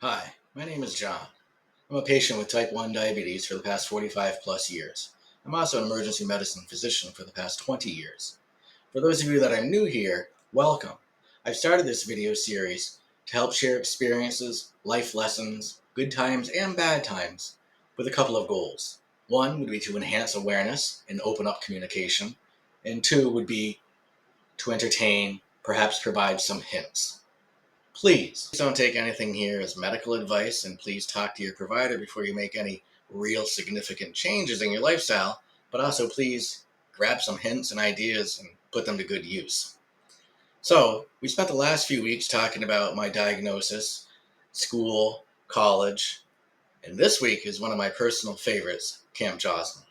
Hi, my name is John. I'm a patient with type 1 diabetes for the past 45 plus years. I'm also an emergency medicine physician for the past 20 years. For those of you that are new here, welcome. I've started this video series to help share experiences, life lessons, good times and bad times, with a couple of goals. One would be to enhance awareness and open up communication, and two would be to entertain, perhaps provide some hints. Please don't take anything here as medical advice, and please talk to your provider before you make any real significant changes in your lifestyle, but also please grab some hints and ideas and put them to good use. So, we spent the last few weeks talking about my diagnosis, school, college, and this week is one of my personal favorites, Camp Joslin.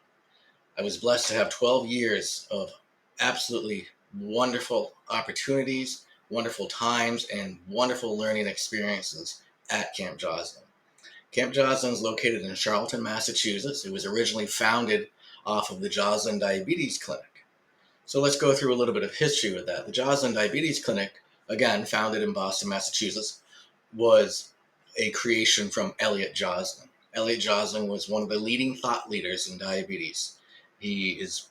I was blessed to have 12 years of absolutely wonderful opportunities, wonderful times, and wonderful learning experiences at Camp Joslin. Camp Joslin is located in Charlton, Massachusetts. It was originally founded off of the Joslin Diabetes Clinic. So let's go through a little bit of history with that. The Joslin Diabetes Clinic, again, founded in Boston, Massachusetts, was a creation from Elliot Joslin. Elliot Joslin was one of the leading thought leaders in diabetes. He is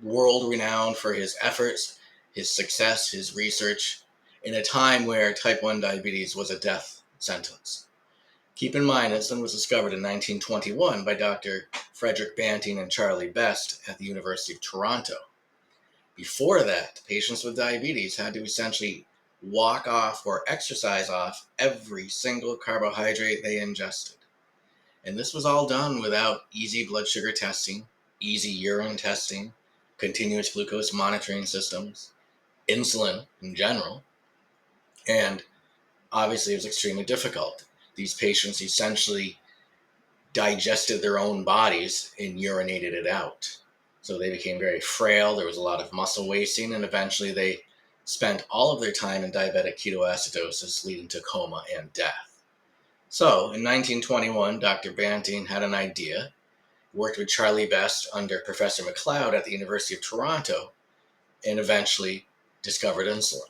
world renowned for his efforts, his success, his research in a time where type 1 diabetes was a death sentence. Keep in mind, insulin was discovered in 1921 by Dr. Frederick Banting and Charlie Best at the University of Toronto. Before that, patients with diabetes had to essentially walk off or exercise off every single carbohydrate they ingested. And this was all done without easy blood sugar testing, easy urine testing, continuous glucose monitoring systems, insulin in general, and obviously it was extremely difficult. These patients essentially digested their own bodies and urinated it out. So they became very frail, there was a lot of muscle wasting, and eventually they spent all of their time in diabetic ketoacidosis, leading to coma and death. So in 1921, Dr. Banting had an idea, worked with Charlie Best under Professor McLeod at the University of Toronto, and eventually discovered insulin.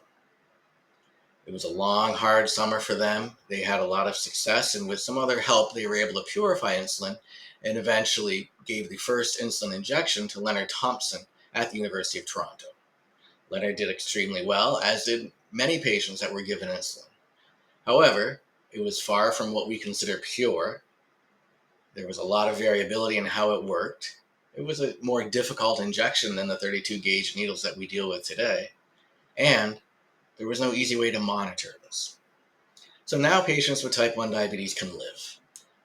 It was a long, hard summer for them. They had a lot of success, and with some other help, they were able to purify insulin and eventually gave the first insulin injection to Leonard Thompson at the University of Toronto. Leonard did extremely well, as did many patients that were given insulin. However, it was far from what we consider pure. There was a lot of variability in how it worked. It was a more difficult injection than the 32 gauge needles that we deal with today. And there was no easy way to monitor this. So now patients with type 1 diabetes can live,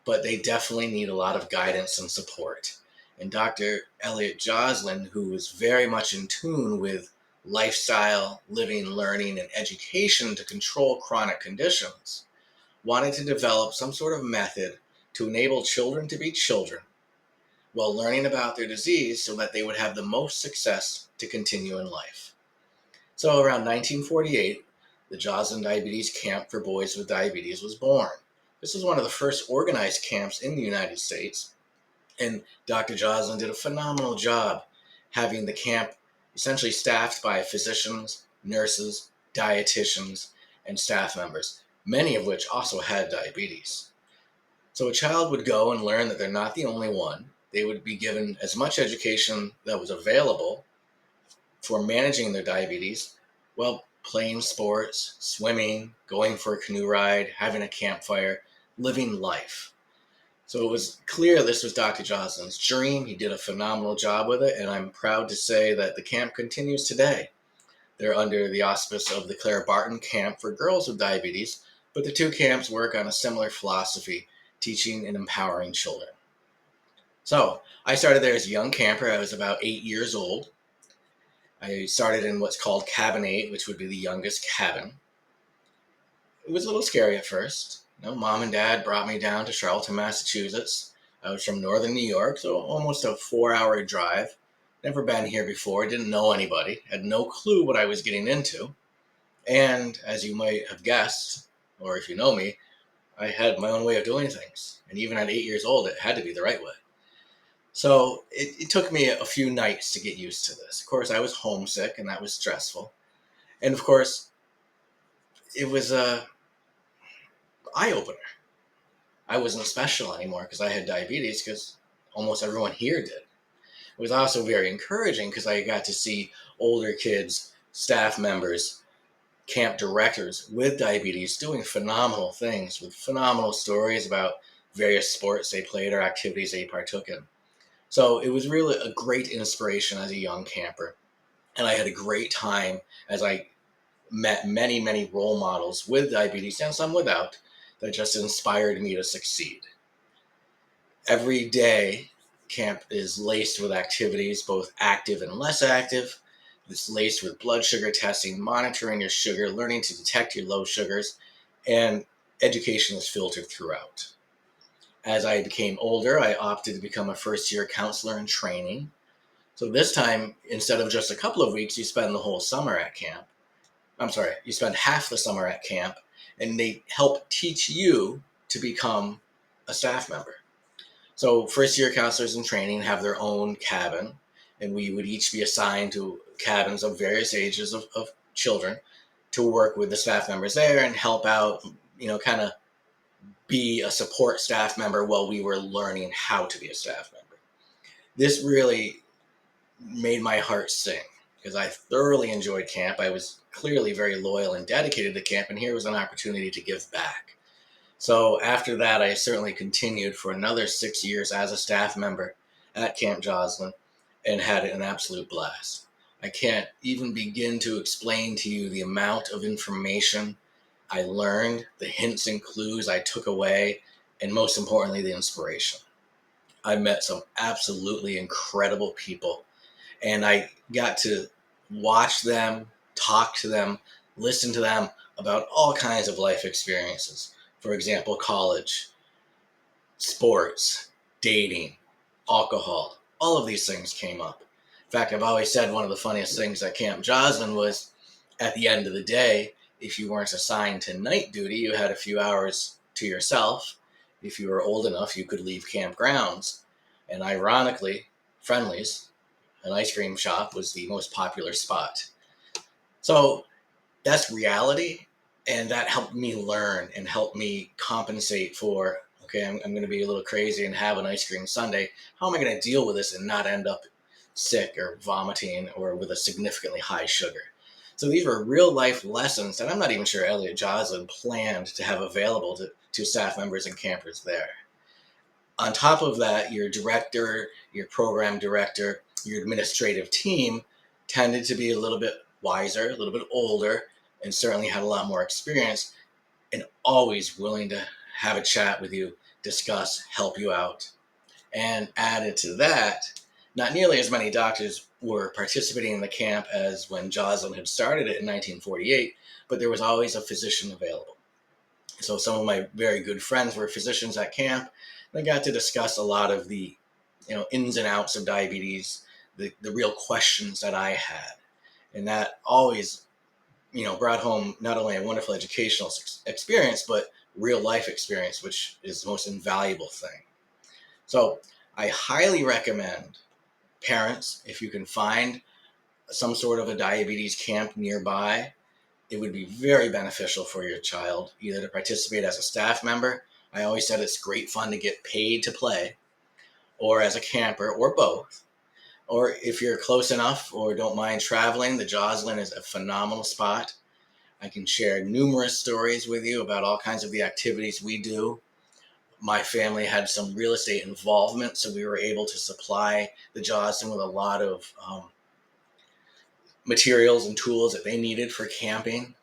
but they definitely need a lot of guidance and support. And Dr. Elliot Joslin, who is very much in tune with lifestyle, living, learning, and education to control chronic conditions, wanted to develop some sort of method to enable children to be children while learning about their disease so that they would have the most success to continue in life. So around 1948, the Joslin Diabetes Camp for boys with diabetes was born. This was one of the first organized camps in the United States, and Dr. Joslin did a phenomenal job having the camp essentially staffed by physicians, nurses, dietitians, and staff members, many of which also had diabetes. So a child would go and learn that they're not the only one. They would be given as much education that was available for managing their diabetes, well, playing sports, swimming, going for a canoe ride, having a campfire, living life. So it was clear this was Dr. Joslin's dream. He did a phenomenal job with it, and I'm proud to say that the camp continues today. They're under the auspice of the Claire Barton Camp for girls with diabetes, but the two camps work on a similar philosophy, teaching and empowering children. So I started there as a young camper. I was about 8 years old. I started in what's called cabin 8, which would be the youngest cabin. It was a little scary at first. Mom and dad brought me down to Charlton, Massachusetts. I was from northern New York, so almost a 4-hour drive. Never been here before, didn't know anybody, had no clue what I was getting into. And as you might have guessed, or if you know me, I had my own way of doing things. And even at 8 years old, it had to be the right way. So it took me a few nights to get used to this. Of course, I was homesick, and that was stressful. And of course, it was a eye-opener. I wasn't special anymore because I had diabetes, because almost everyone here did. It was also very encouraging because I got to see older kids, staff members, camp directors with diabetes doing phenomenal things with phenomenal stories about various sports they played or activities they partook in. So it was really a great inspiration as a young camper. And I had a great time as I met many, many role models with diabetes and some without that just inspired me to succeed. Every day, camp is laced with activities, both active and less active. It's laced with blood sugar testing, monitoring your sugar, learning to detect your low sugars, and education is filtered throughout. As I became older, I opted to become a first year counselor in training. So this time, instead of just a couple of weeks, you spend the whole summer at camp. I'm sorry, you spend half the summer at camp, and they help teach you to become a staff member. So first year counselors in training have their own cabin, and we would each be assigned to cabins of various ages of children to work with the staff members there and help out, kind of be a support staff member while we were learning how to be a staff member. This really made my heart sing because I thoroughly enjoyed camp. I was clearly very loyal and dedicated to camp, and here was an opportunity to give back. So after that, I certainly continued for another 6 years as a staff member at Camp Joslin and had an absolute blast. I can't even begin to explain to you the amount of information I learned, the hints and clues I took away, and most importantly, the inspiration. I met some absolutely incredible people, and I got to watch them, talk to them, listen to them about all kinds of life experiences. For example, college, sports, dating, alcohol, all of these things came up. In fact, I've always said one of the funniest things at Camp Joslin was at the end of the day, if you weren't assigned to night duty, you had a few hours to yourself. If you were old enough, you could leave campgrounds. And ironically, Friendly's, an ice cream shop, was the most popular spot. So that's reality, and that helped me learn and helped me compensate for, okay, I'm going to be a little crazy and have an ice cream sundae. How am I going to deal with this and not end up sick or vomiting or with a significantly high sugar? So these were real life lessons that I'm not even sure Elliot Joslin planned to have available to staff members and campers there. On top of that, your director, your program director, your administrative team tended to be a little bit wiser, a little bit older, and certainly had a lot more experience, and always willing to have a chat with you, discuss, help you out. And added to that, not nearly as many doctors were participating in the camp as when Joslin had started it in 1948, but there was always a physician available. So some of my very good friends were physicians at camp. And I got to discuss a lot of the, ins and outs of diabetes, the real questions that I had. And that always, brought home not only a wonderful educational experience, but real life experience, which is the most invaluable thing. So I highly recommend parents, if you can find some sort of a diabetes camp nearby, it would be very beneficial for your child, either to participate as a staff member. I always said it's great fun to get paid to play, or as a camper, or both. Or if you're close enough or don't mind traveling, the Joslin is a phenomenal spot. I can share numerous stories with you about all kinds of the activities we do. My family had some real estate involvement, so we were able to supply the Joslin with a lot of materials and tools that they needed for camping.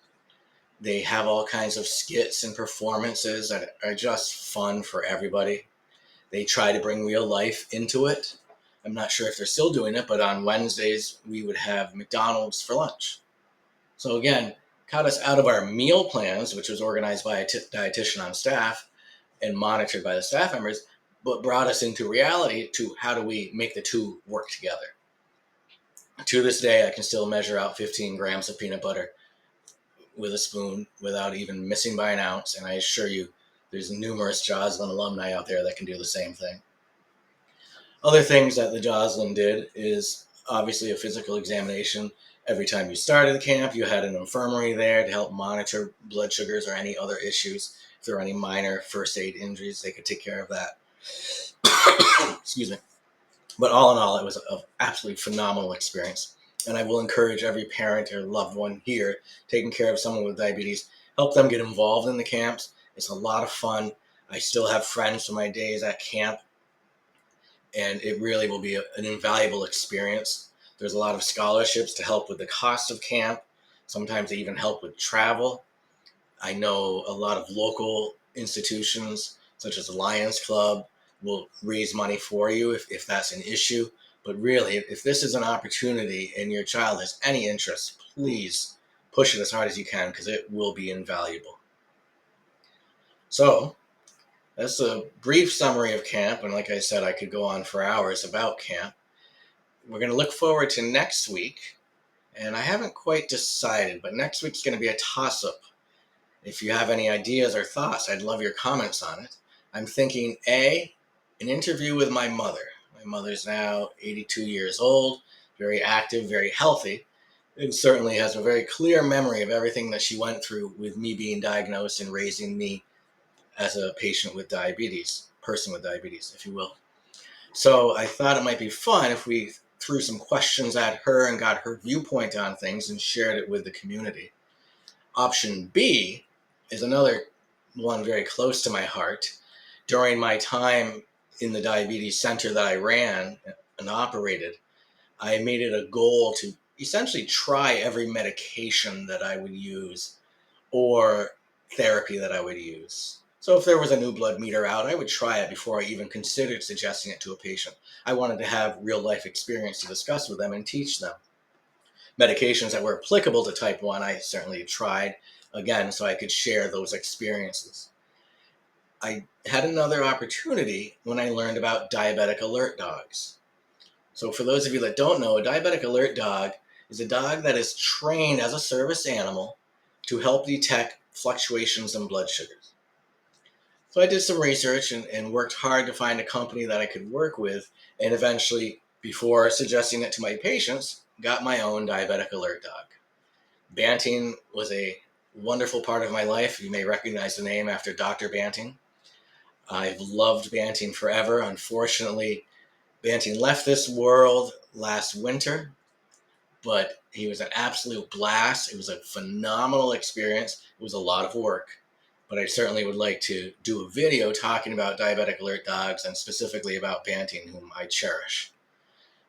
They have all kinds of skits and performances that are just fun for everybody. They try to bring real life into it. I'm not sure if they're still doing it, but on Wednesdays, we would have McDonald's for lunch. So again, cut us out of our meal plans, which was organized by a dietitian on staff and monitored by the staff members, but brought us into reality to how do we make the two work together. To this day, I can still measure out 15 grams of peanut butter with a spoon without even missing by an ounce. And I assure you, there's numerous Joslin alumni out there that can do the same thing. Other things that the Joslin did is obviously a physical examination. Every time you started the camp, you had an infirmary there to help monitor blood sugars or any other issues. If there are any minor first aid injuries, they could take care of that. Excuse me. But all in all, it was an absolutely phenomenal experience. And I will encourage every parent or loved one here taking care of someone with diabetes, help them get involved in the camps. It's a lot of fun. I still have friends from my days at camp, and it really will be an invaluable experience. There's a lot of scholarships to help with the cost of camp. Sometimes they even help with travel. I know a lot of local institutions, such as the Lions Club, will raise money for you if that's an issue. But really, if this is an opportunity and your child has any interest, please push it as hard as you can, because it will be invaluable. So that's a brief summary of camp. And like I said, I could go on for hours about camp. We're going to look forward to next week. And I haven't quite decided, but next week's going to be a toss-up. If you have any ideas or thoughts, I'd love your comments on it. I'm thinking an interview with my mother. My mother's now 82 years old, very active, very healthy, and certainly has a very clear memory of everything that she went through with me being diagnosed and raising me as a patient with diabetes, person with diabetes, if you will. So I thought it might be fun if we threw some questions at her and got her viewpoint on things and shared it with the community. Option B is another one very close to my heart. During my time in the diabetes center that I ran and operated, I made it a goal to essentially try every medication that I would use or therapy that I would use. So if there was a new blood meter out, I would try it before I even considered suggesting it to a patient. I wanted to have real life experience to discuss with them and teach them. Medications that were applicable to type 1, I certainly tried, again, so I could share those experiences. I had another opportunity when I learned about diabetic alert dogs. So for those of you that don't know, a diabetic alert dog is a dog that is trained as a service animal to help detect fluctuations in blood sugars. So I did some research and worked hard to find a company that I could work with, and eventually, before suggesting it to my patients, got my own diabetic alert dog. Banting was a wonderful part of my life. You may recognize the name after Dr. Banting. I've loved Banting forever. Unfortunately, Banting left this world last winter, but he was an absolute blast. It was a phenomenal experience. It was a lot of work, but I certainly would like to do a video talking about diabetic alert dogs and specifically about Banting, whom I cherish.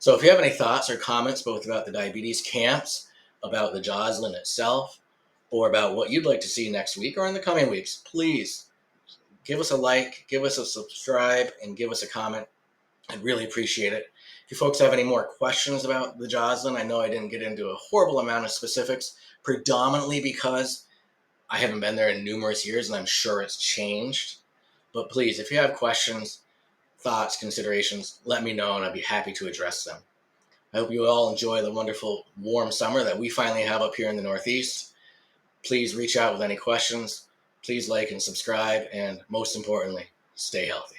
So if you have any thoughts or comments, both about the diabetes camps, about the Joslin itself, or about what you'd like to see next week or in the coming weeks, please give us a like, give us a subscribe, and give us a comment. I'd really appreciate it. If you folks have any more questions about the Joslin, I know I didn't get into a horrible amount of specifics, predominantly because I haven't been there in numerous years and I'm sure it's changed. But please, if you have questions, thoughts, considerations, let me know and I'd be happy to address them. I hope you all enjoy the wonderful warm summer that we finally have up here in the Northeast. Please reach out with any questions. Please like and subscribe, and most importantly, stay healthy.